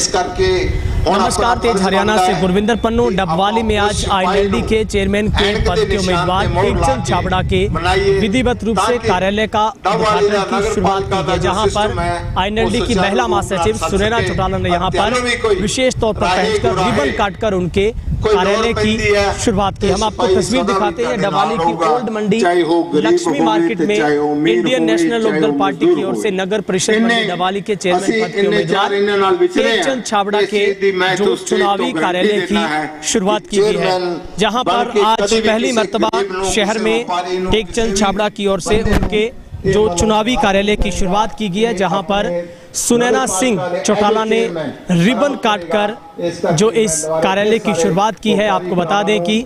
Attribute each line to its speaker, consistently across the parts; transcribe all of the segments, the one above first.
Speaker 1: करके
Speaker 2: नमस्कार, तेज हरियाणा से गुरविंदर पन्नू। डबवाली में आज आईएनएलडी के चेयरमैन के पद के उम्मीदवार टेकचंद छाबड़ा के विधिवत रूप से कार्यालय का उद्घाटन की शुरुआत की गई, जहां पर आईएनएलडी की महिला महासचिव सुनैना चौटाला ने यहां पर विशेष तौर पर पहुंचकर रिबन काटकर उनके कार्यालय की शुरुआत की। हम आपको तस्वीर दिखाते हैं डबवाली की ओल्ड मंडी लक्ष्मी मार्केट में इंडियन नेशनल लोकदल पार्टी की ओर से नगर परिषद मंडी डबवाली के चेयरमैन पद के उम्मीदवार टेकचंद छाबड़ा के जो चुनावी कार्यालय की शुरुआत की गई है, जहां पर आज पहली मर्तबा शहर में टेकचंद छाबड़ा की ओर से उनके जो चुनावी कार्यालय की शुरुआत की गई है, जहां पर सुनैना सिंह चौटाला ने रिबन काटकर जो इस कार्यालय की शुरुआत की है। आपको बता दें कि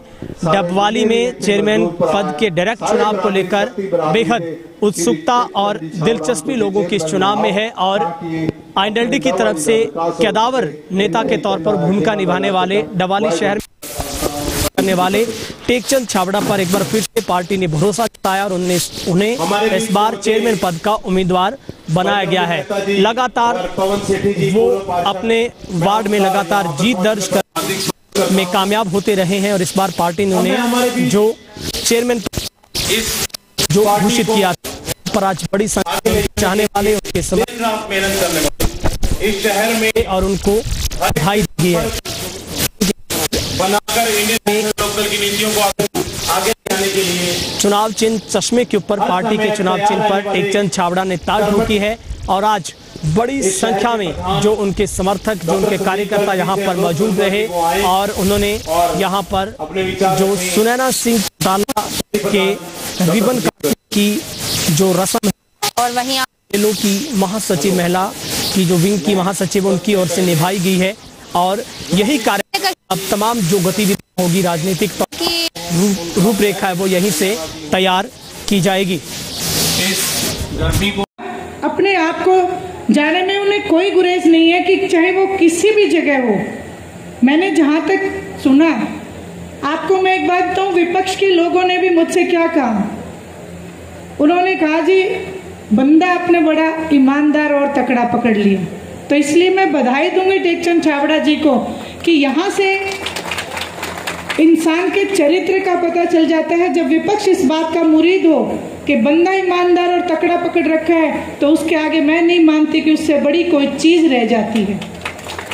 Speaker 2: डबवाली में चेयरमैन पद के डायरेक्ट चुनाव को लेकर बेहद उत्सुकता और दिलचस्पी लोगों की इस चुनाव में है और आईएनएलडी की तरफ से कदावर नेता के तौर पर भूमिका निभाने वाले डबवाली शहर करने वाले टेकचंद छाबड़ा पर एक बार फिर से पार्टी ने भरोसा जताया और उन्हें इस बार चेयरमैन पद का उम्मीदवार बनाया गया है। लगातार वो अपने वार्ड में लगातार जीत दर्ज कर में कामयाब होते रहे हैं और इस बार पार्टी ने उन्हें जो चेयरमैन जो घोषित किया पर आज बड़ी संख्या में चाहने वाले उनके इस शहर में और उनको बधाई दी है। बनाकर इंडियन लोकदल की नीतियों को आगे जाने के लिए चुनाव चिन्ह चश्मे के ऊपर पार्टी के चुनाव चिन्ह पर टेकचंद छाबड़ा ने ताक ठोकी है और आज बड़ी संख्या में जो उनके समर्थक जो उनके कार्यकर्ता यहाँ पर मौजूद रहे और उन्होंने यहाँ पर जो सुनैना सिंह चौटाला के रिबन काटने की जो रस्म है और वहीं लोग की महासचिव महिला की जो विंग की महासचिव उनकी ओर से निभाई गई है और यही कार्य अब तमाम जो गतिविधियां होगी राजनीतिक रूपरेखा है वो यहीं से तैयार की जाएगी।
Speaker 3: अपने आप को जाने में उन्हें कोई गुरेज नहीं है कि चाहे वो किसी भी जगह हो। मैंने जहां तक सुना, आपको मैं एक बात बताऊं, विपक्ष के लोगों ने भी मुझसे क्या कहा। उन्होंने कहा जी बंदा अपने बड़ा ईमानदार और तकड़ा पकड़ लिया। तो इसलिए मैं बधाई दूंगी टेकचंद छाबड़ा जी को कि यहाँ से इंसान के चरित्र का पता चल जाता है। जब विपक्ष इस बात का मुरीद हो कि बंदा ईमानदार और तकड़ा पकड़ रखा है तो उसके आगे मैं नहीं मानती कि उससे बड़ी कोई चीज रह जाती है।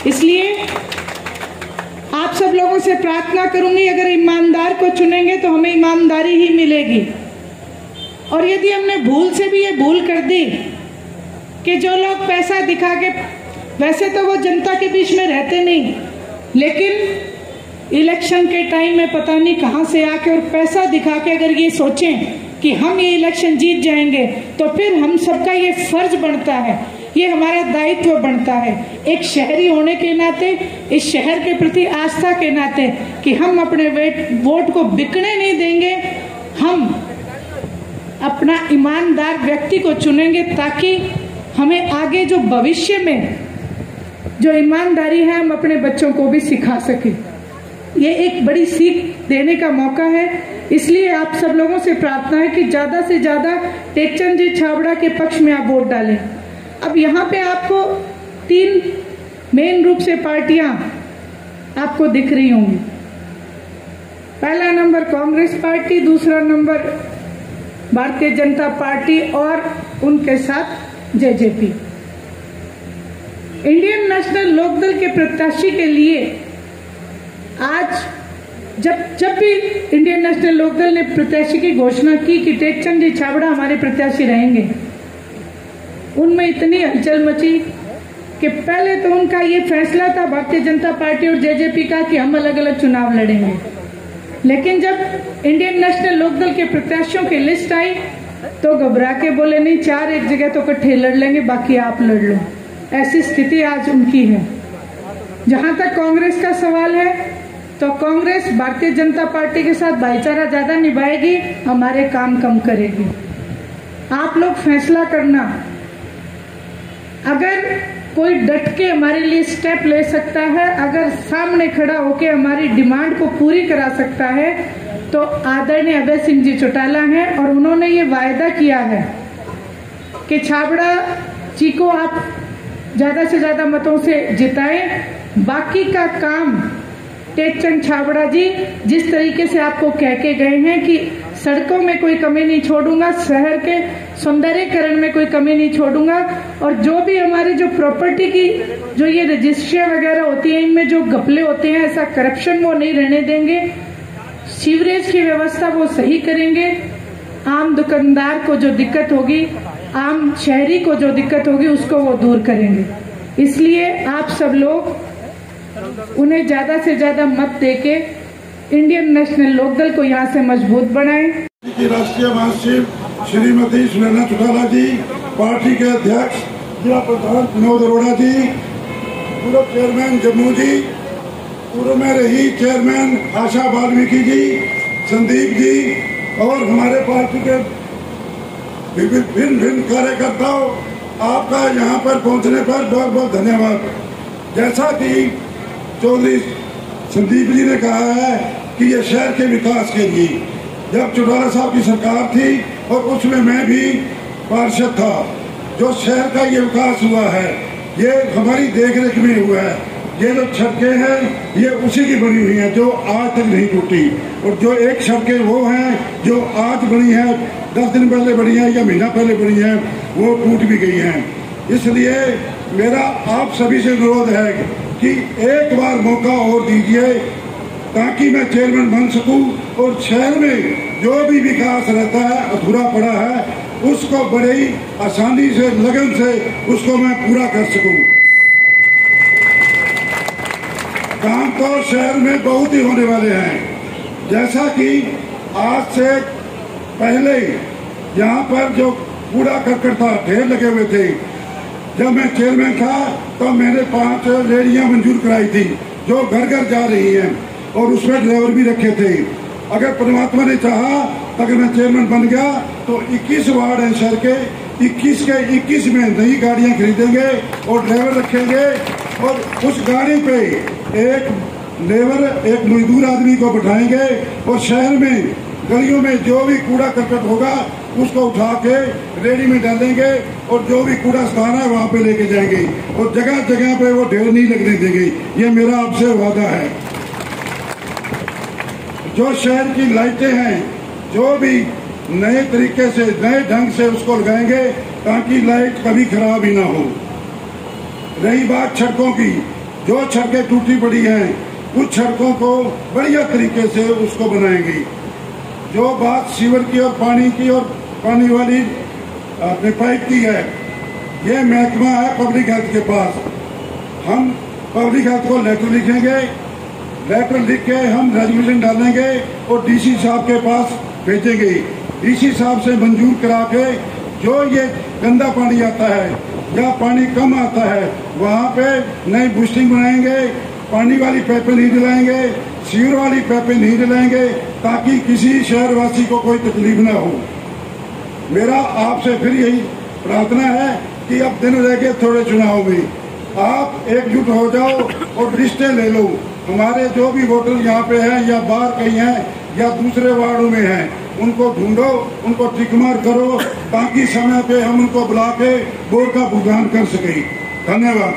Speaker 3: इसलिए आप सब लोगों से प्रार्थना करूंगी, अगर ईमानदार को चुनेंगे तो हमें ईमानदारी ही मिलेगी। और यदि हमने भूल से भी ये भूल कर दी कि जो लोग पैसा दिखा के, वैसे तो वो जनता के बीच में रहते नहीं, लेकिन इलेक्शन के टाइम में पता नहीं कहां से आके और पैसा दिखा के अगर ये सोचें कि हम ये इलेक्शन जीत जाएंगे तो फिर हम सबका ये फर्ज बनता है, ये हमारा दायित्व बनता है एक शहरी होने के नाते, इस शहर के प्रति आस्था के नाते कि हम अपने वोट को बिकने नहीं देंगे। हम अपना ईमानदार व्यक्ति को चुनेंगे ताकि हमें आगे जो भविष्य में जो ईमानदारी है हम अपने बच्चों को भी सिखा सके। ये एक बड़ी सीख देने का मौका है। इसलिए आप सब लोगों से प्रार्थना है कि ज्यादा से ज्यादा टेकचंद जी छाबड़ा के पक्ष में आप वोट डालें। अब यहाँ पे आपको 3 मेन रूप से पार्टियां आपको दिख रही होंगी। पहला नंबर कांग्रेस पार्टी, दूसरा नंबर भारतीय जनता पार्टी और उनके साथ जेजेपी। इंडियन नेशनल लोकदल के प्रत्याशी के लिए आज जब भी इंडियन नेशनल लोकदल ने प्रत्याशी की घोषणा की कि टेकचंद जी छाबड़ा हमारे प्रत्याशी रहेंगे, उनमें इतनी हलचल मची कि पहले तो उनका ये फैसला था भारतीय जनता पार्टी और जेजेपी का कि हम अलग अलग चुनाव लड़ेंगे। लेकिन जब इंडियन नेशनल लोकदल के प्रत्याशियों की लिस्ट आई तो घबरा के बोले नहीं, 4 एक जगह तो इकट्ठे लड़ लेंगे, बाकी आप लड़ लो। ऐसी स्थिति आज उनकी है। जहां तक कांग्रेस का सवाल है तो कांग्रेस भारतीय जनता पार्टी के साथ भाईचारा ज्यादा निभाएगी, हमारे काम कम करेगी। आप लोग फैसला करना। अगर कोई डट के हमारे लिए स्टेप ले सकता है, अगर सामने खड़ा होकर हमारी डिमांड को पूरी करा सकता है तो आदरणीय अभय सिंह जी चौटाला हैं और उन्होंने ये वायदा किया है कि छाबड़ा जी को आप ज्यादा से ज्यादा मतों से जिताएं। बाकी का काम टेकचंद छाबड़ा जी जिस तरीके से आपको कह के गए हैं कि सड़कों में कोई कमी नहीं छोड़ूंगा, शहर के सौंदर्यीकरण में कोई कमी नहीं छोड़ूंगा, और जो भी हमारी जो प्रॉपर्टी की जो ये रजिस्ट्रियां वगैरह होती हैं, इनमें जो घपले होते हैं, ऐसा करप्शन वो नहीं रहने देंगे। सीवरेज की व्यवस्था वो सही करेंगे। आम दुकानदार को जो दिक्कत होगी, आम शहरी को जो दिक्कत होगी, उसको वो दूर करेंगे। इसलिए आप सब लोग उन्हें ज्यादा से ज्यादा मत देके इंडियन नेशनल लोकदल को यहाँ से मजबूत बनाएं।
Speaker 1: राष्ट्रीय महासचिव श्रीमती सुनैना चौटाला जी, पार्टी के अध्यक्ष जिला प्रधान विनोद अरोड़ा जी, पूर्व चेयरमैन जम्मू जी, पूर्व में रही चेयरमैन आशा वाल्मीकि जी, संदीप जी, और हमारे पार्टी के भिन्न कार्यकर्ताओं, आपका यहाँ पर पहुँचने पर बहुत बहुत धन्यवाद। जैसा कि चौधरी संदीप जी ने कहा है कि ये शहर के विकास के लिए, जब चौटाला साहब की सरकार थी और उसमें मैं भी पार्षद था, जो शहर का ये विकास हुआ है ये हमारी देखरेख में हुआ है। ये जो सड़कें हैं ये उसी की बनी हुई हैं जो आज तक नहीं टूटी, और जो एक सड़कें वो हैं जो आज बनी है, 10 दिन पहले बनी है या महीना पहले बनी है, वो टूट भी गई हैं। इसलिए मेरा आप सभी से अनुरोध है कि एक बार मौका और दीजिए ताकि मैं चेयरमैन बन सकूं और शहर में जो भी विकास रहता है, अधूरा पड़ा है, उसको बड़े ही आसानी से, लगन से उसको मैं पूरा कर सकूं। काम तो शहर में बहुत ही होने वाले हैं। जैसा कि आज से पहले यहाँ पर जो कूड़ा करकट था, ढेर लगे हुए थे, जब मैं चेयरमैन था तो मैंने 5 रेहड़ियां मंजूर कराई थी जो घर घर जा रही हैं, और उसमें ड्राइवर भी रखे थे। अगर परमात्मा ने चाहा तो अगर मैं चेयरमैन बन गया तो 21 वार्ड हैं शहर के, 21 के 21 में नई गाड़ियां खरीदेंगे और ड्राइवर रखेंगे, और उस गाड़ी पे एक लेबर, एक मजदूर आदमी को बैठाएंगे, और शहर में गलियों में जो भी कूड़ा करकट होगा उसको उठा के रेहड़ी में डालेंगे, और जो भी कूड़ा स्थान है वहाँ पे लेके जाएंगे, और जगह जगह पे वो ढेर नहीं लगने देंगे। ये मेरा आपसे वादा है। जो शहर की लाइटें हैं, जो भी नए तरीके से, नए ढंग से उसको लगाएंगे ताकि लाइट कभी खराब ही ना हो। रही बात सड़कों की, जो सड़कें टूटी पड़ी हैं, कुछ सड़कों को बढ़िया तरीके से उसको बनाएंगे। जो बात सीवर की और पानी वाली अपने पाइप की है, ये महकमा है पब्लिक हेल्थ के पास। हम पब्लिक हेल्थ को लेटर लिखेंगे, लेटर लिख के हम रेजोल्यूशन डालेंगे और डीसी साहब के पास भेजेंगे। डीसी साहब से मंजूर करा के जो ये गंदा पानी आता है या पानी कम आता है, वहाँ पे नई बूस्टिंग बनाएंगे, पानी वाली पाइपें नहीं डलाएंगे, सीवर वाली पाइपें नहीं डलाएंगे, ताकि किसी शहरवासी को कोई तकलीफ ना हो। मेरा आपसे फिर यही प्रार्थना है कि अब दिन रह गए थोड़े चुनाव में, आप एकजुट हो जाओ और रिश्ते ले लो। हमारे जो भी वोटर यहाँ पे हैं या बाहर कहीं हैं या दूसरे वार्डों में हैं, उनको ढूंढो, उनको टिकमार करो, ताकि समय पे हम उनको बुला के वोट का भुगतान कर सकें। धन्यवाद।